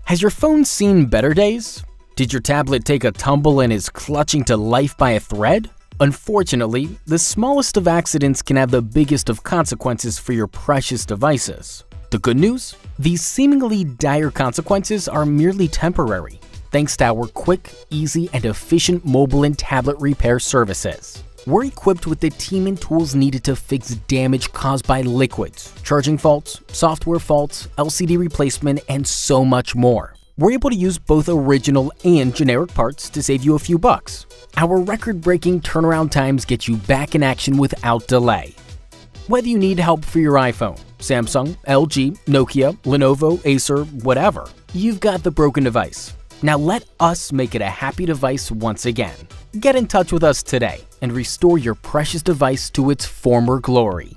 Has your phone seen better days? Did your tablet take a tumble and is clutching to life by a thread? Unfortunately, the smallest of accidents can have the biggest of consequences for your precious devices. The good news? These seemingly dire consequences are merely temporary, thanks to our quick, easy, and efficient mobile and tablet repair services. We're equipped with the team and tools needed to fix damage caused by liquids, charging faults, software faults, LCD replacement, and so much more. We're able to use both original and generic parts to save you a few bucks. Our record-breaking turnaround times get you back in action without delay. Whether you need help for your iPhone, Samsung, LG, Nokia, Lenovo, Acer, whatever, you've got the broken device. Now let us make it a happy device once again. Get in touch with us today and restore your precious device to its former glory.